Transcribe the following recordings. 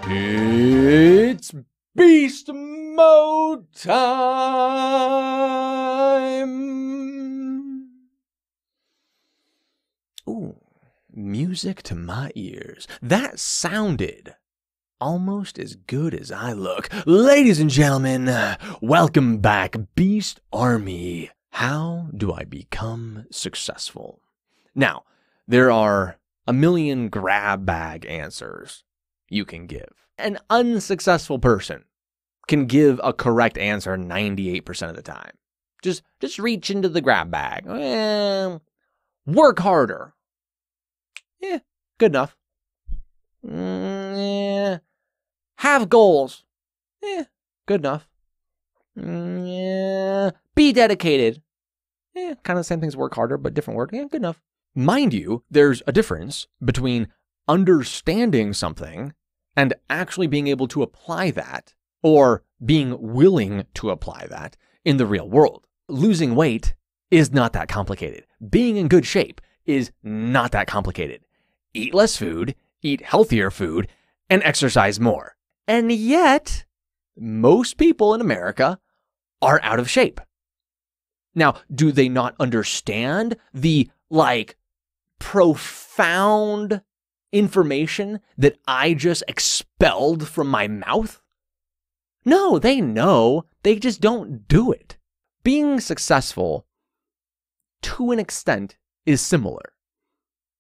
It's beast mode time! Ooh, music to my ears. That sounded almost as good as I look. Ladies and gentlemen, welcome back, Beast Army. How do I become successful? Now, there are a million grab bag answers you can give. An unsuccessful person can give a correct answer 98% of the time. Just reach into the grab bag. Work harder. Yeah, good enough. Have goals. Good enough. Be dedicated. Kind of the same thing as work harder, but different word. Good enough. Mind you, there's a difference between understanding something and actually being able to apply that, or being willing to apply that in the real world. Losing weight is not that complicated. Being in good shape is not that complicated. Eat less food, eat healthier food, and exercise more. And yet, most people in America are out of shape. Now, do they not understand the, profound information that I just expelled from my mouth? No, they know. They just don't do it. Being successful, to an extent, is similar.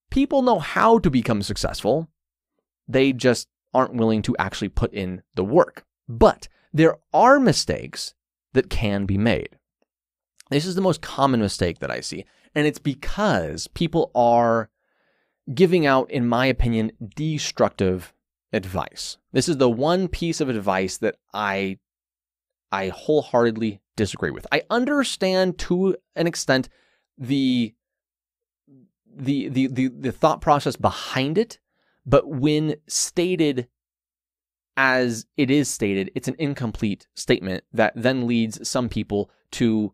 People know how to become successful. They just aren't willing to actually put in the work. But there are mistakes that can be made. This is the most common mistake that I see. And it's because people are giving out, in my opinion, destructive advice. This is the one piece of advice that I wholeheartedly disagree with. I understand to an extent the thought process behind it, but when stated as it is stated, it's an incomplete statement that then leads some people to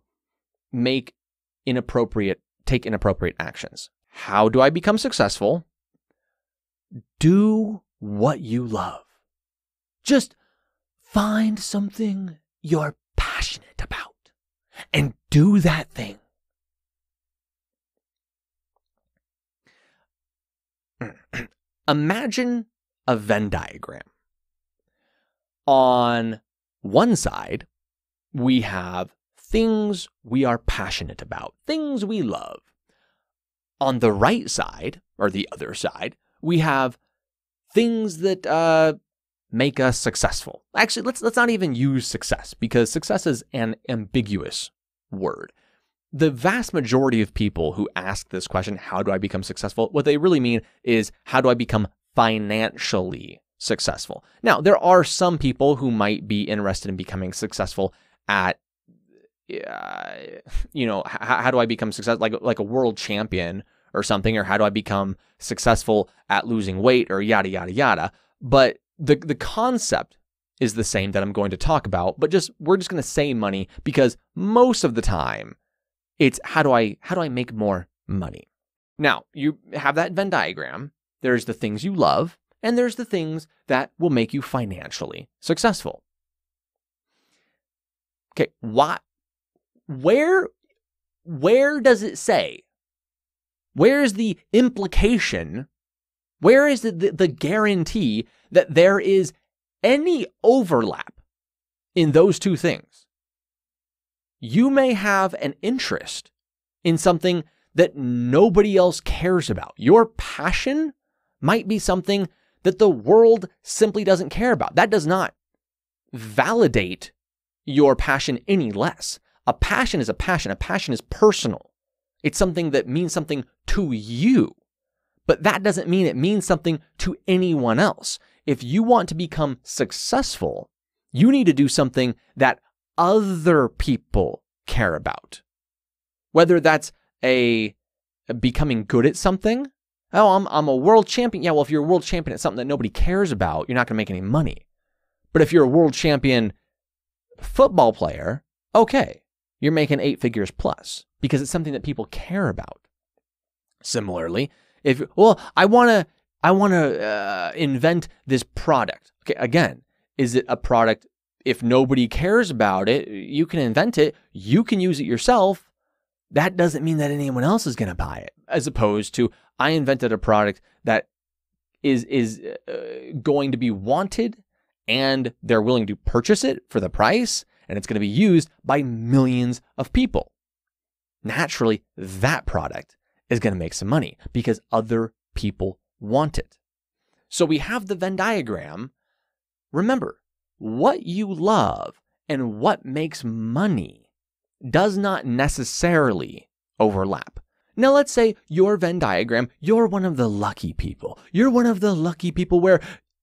take inappropriate actions. How do I become successful? Do what you love. Just find something you're passionate about and do that thing. Imagine a Venn diagram. On one side, we have things we are passionate about, things we love. On the right side, or the other side, we have things that make us successful. Actually, let's not even use success, because success is an ambiguous word. The vast majority of people who ask this question, how do I become successful? What they really mean is, how do I become financially successful? Now, there are some people who might be interested in becoming successful at, how do I become successful, like a world champion or something, or how do I become successful at losing weight, or yada, yada, yada. But the concept is the same that I'm going to talk about, but we're just going to say money, because most of the time it's how do I make more money? Now, you have that Venn diagram. There's the things you love, and there's the things that will make you financially successful. Okay, where does it say? Where is the implication? Where is the guarantee that there is any overlap in those two things? You may have an interest in something that nobody else cares about. Your passion might be something that the world simply doesn't care about. That does not validate your passion any less. A passion is a passion. A passion is personal. It's something that means something to you, but that doesn't mean it means something to anyone else. If you want to become successful, you need to do something that other people care about. Whether that's becoming good at something. Oh, I'm a world champion. Yeah, well, if you're a world champion at something that nobody cares about, you're not going to make any money. But if you're a world champion football player, okay, you're making 8 figures plus, because it's something that people care about. Similarly, I want I want to invent this product. Okay, again, is it a product? If nobody cares about it, you can invent it. You can use it yourself. That doesn't mean that anyone else is going to buy it. As opposed to, I invented a product that is going to be wanted and they're willing to purchase it for the price, and it's going to be used by millions of people. Naturally, that product is going to make some money because other people want it. So we have the Venn diagram. Remember, what you love and what makes money does not necessarily overlap. Now, let's say your Venn diagram, you're one of the lucky people. You're one of the lucky people where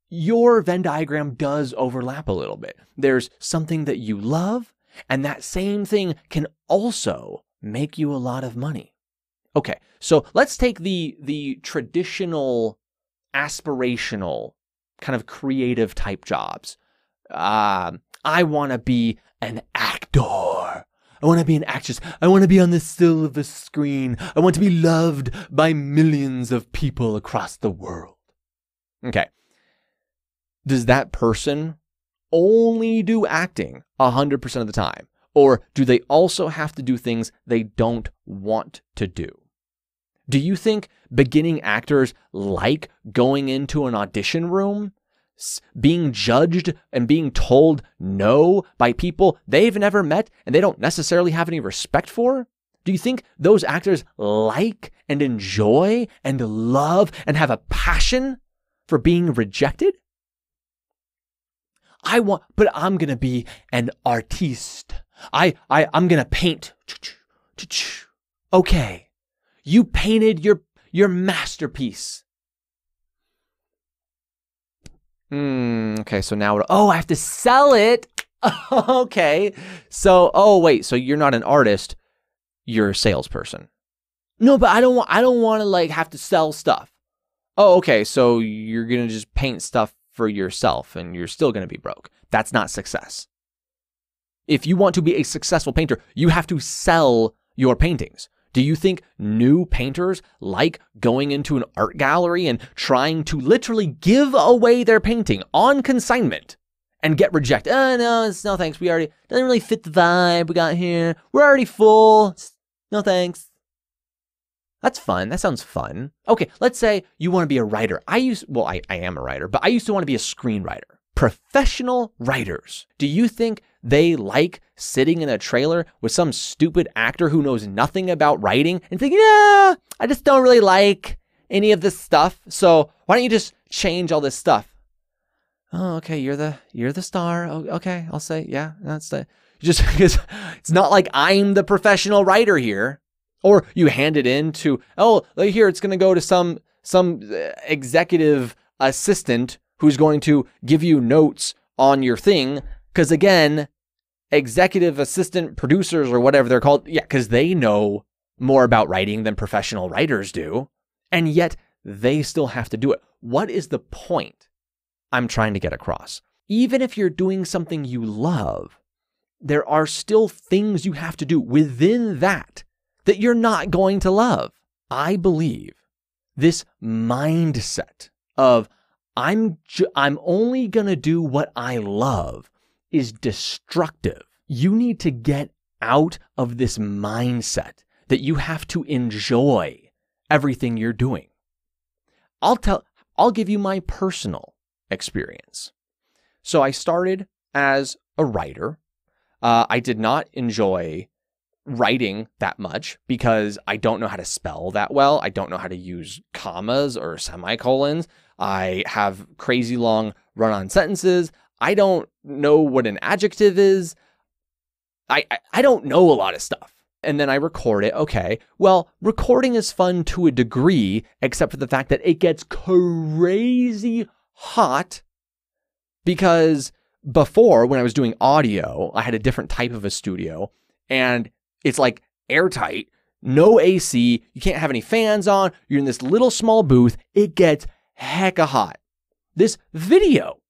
your Venn diagram does overlap a little bit. There's something that you love, and that same thing can also make you a lot of money. Okay, so let's take the traditional, aspirational, kind of creative type jobs. I want to be an actor. I want to be an actress. I want to be on the silver screen. I want to be loved by millions of people across the world. Okay. Does that person only do acting 100% of the time? Or do they also have to do things they don't want to do? Do you think beginning actors like going into an audition room, being judged and being told no by people they've never met and they don't necessarily have any respect for? Do you think those actors like and enjoy and love and have a passion for being rejected? But I'm going to be an artiste. I'm going to paint. Okay. You painted your masterpiece. Okay, so now, I have to sell it. Okay. So, wait, so you're not an artist, you're a salesperson. No, but I don't want to like have to sell stuff. Oh, okay, so you're going to just paint stuff for yourself and you're still going to be broke. That's not success. If you want to be a successful painter, you have to sell your paintings. Do you think new painters like going into an art gallery and trying to literally give away their painting on consignment and get rejected? No thanks. Doesn't really fit the vibe we got here. We're already full. No thanks. That's fun. That sounds fun. Okay, let's say you want to be a writer. I am a writer, but I used to want to be a screenwriter. Professional writers. Do you think they like sitting in a trailer with some stupid actor who knows nothing about writing and think, yeah, I just don't really like any of this stuff. So why don't you just change all this stuff? Oh, okay. You're the star. Oh, okay. I'll say, yeah, that's the, just because it's not like I'm the professional writer here. Or you hand it in to, here, it's going to go to some executive assistant who's going to give you notes on your thing. Because again, executive assistant producers or whatever they're called, because they know more about writing than professional writers do. And yet they still have to do it. What is the point I'm trying to get across? Even if you're doing something you love, there are still things you have to do within that you're not going to love. I believe this mindset of I'm only going to do what I love is destructive. You need to get out of this mindset that you have to enjoy everything you're doing. I'll give you my personal experience. So I started as a writer. I did not enjoy writing that much because I don't know how to spell that well. I don't know how to use commas or semicolons. I have crazy long run-on sentences. I don't know what an adjective is. I don't know a lot of stuff. And then I record it. Okay, well, recording is fun to a degree, except for the fact that it gets crazy hot because before, when I was doing audio, I had a different type of a studio, and it's like airtight, no AC, you can't have any fans on, you're in this little small booth, it gets hecka hot. This video,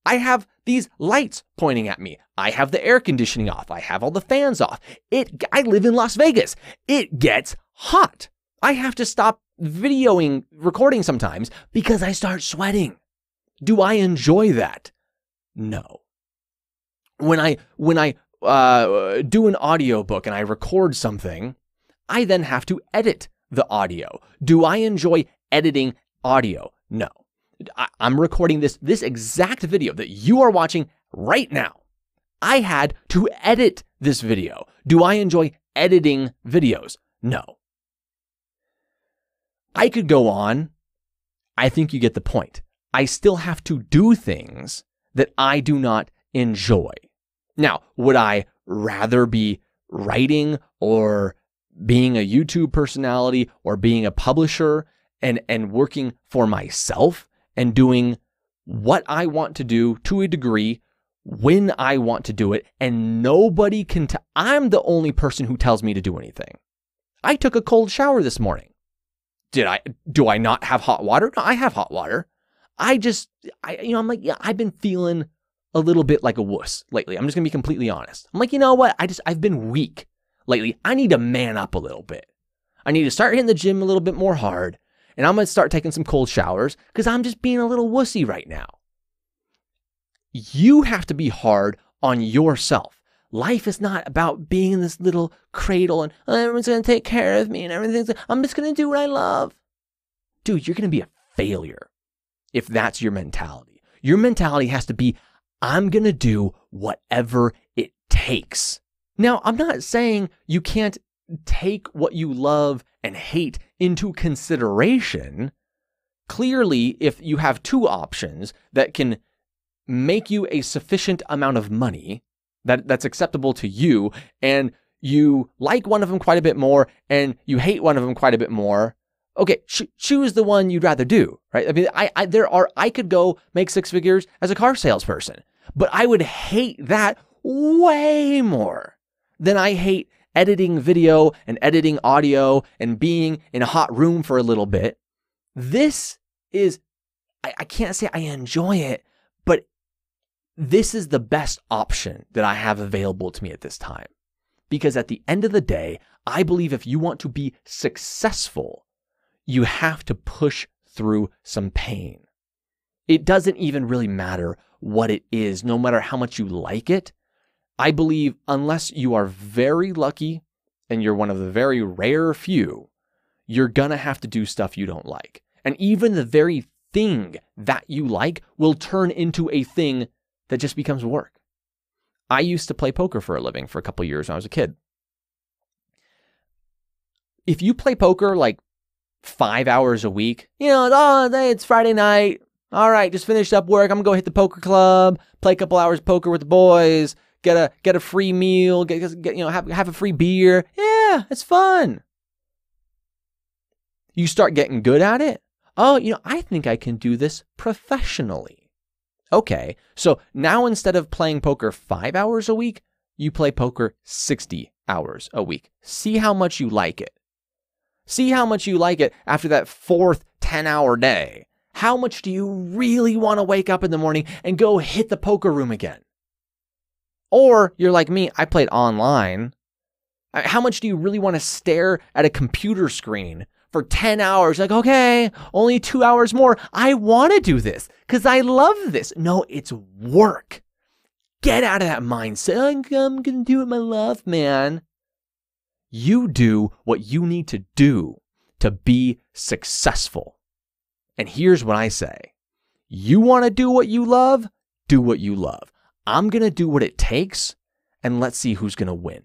I have these lights pointing at me, I have the air conditioning off, I have all the fans off, I live in Las Vegas, it gets hot. I have to stop recording sometimes because I start sweating. Do I enjoy that? No. When I do an audiobook and I record something, I then have to edit the audio. Do I enjoy editing audio? No. I'm recording this exact video that you are watching right now. I had to edit this video. Do I enjoy editing videos? No. I could go on. I think you get the point. I still have to do things that I do not enjoy. Now, would I rather be writing or being a YouTube personality or being a publisher and working for myself and doing what I want to do to a degree when I want to do it, and nobody can I'm the only person who tells me to do anything. I took a cold shower this morning. Do I not have hot water? No, I have hot water. I'm like, yeah, I've been feeling a little bit like a wuss lately. I'm just gonna be completely honest. I'm like, you know what? I've been weak lately. I need to man up a little bit. I need to start hitting the gym a little bit more hard, and I'm gonna start taking some cold showers because I'm just being a little wussy right now. You have to be hard on yourself. Life is not about being in this little cradle and everyone's going to take care of me and I'm just going to do what I love. Dude, you're going to be a failure if that's your mentality. Your mentality has to be, I'm going to do whatever it takes. Now, I'm not saying you can't take what you love and hate into consideration. Clearly, if you have two options that can make you a sufficient amount of money that's acceptable to you, and you like one of them quite a bit more, and you hate one of them quite a bit more, okay, choose the one you'd rather do, right? I mean, I could go make six figures as a car salesperson, but I would hate that way more than I hate editing video and editing audio and being in a hot room for a little bit. This is, I can't say I enjoy it, but this is the best option that I have available to me at this time. Because at the end of the day, I believe if you want to be successful, you have to push through some pain. It doesn't even really matter what it is, no matter how much you like it. I believe unless you are very lucky and you're one of the very rare few, you're going to have to do stuff you don't like. And even the very thing that you like will turn into a thing that just becomes work. I used to play poker for a living for a couple years when I was a kid. If you play poker like 5 hours a week, it's Friday night. All right, just finished up work. I'm gonna go hit the poker club, play a couple hours poker with the boys, get a free meal, have a free beer. Yeah, it's fun. You start getting good at it. Oh, I think I can do this professionally. Okay, so now instead of playing poker 5 hours a week, you play poker 60 hours a week. See how much you like it. See how much you like it after that fourth 10-hour day. How much do you really want to wake up in the morning and go hit the poker room again? Or you're like me, I played online. How much do you really want to stare at a computer screen for 10 hours? Like, okay, only 2 hours more. I want to do this because I love this. No, it's work. Get out of that mindset. I'm going to do it my love, man. You do what you need to do to be successful. And here's what I say. You want to do what you love? Do what you love. I'm going to do what it takes, and let's see who's going to win.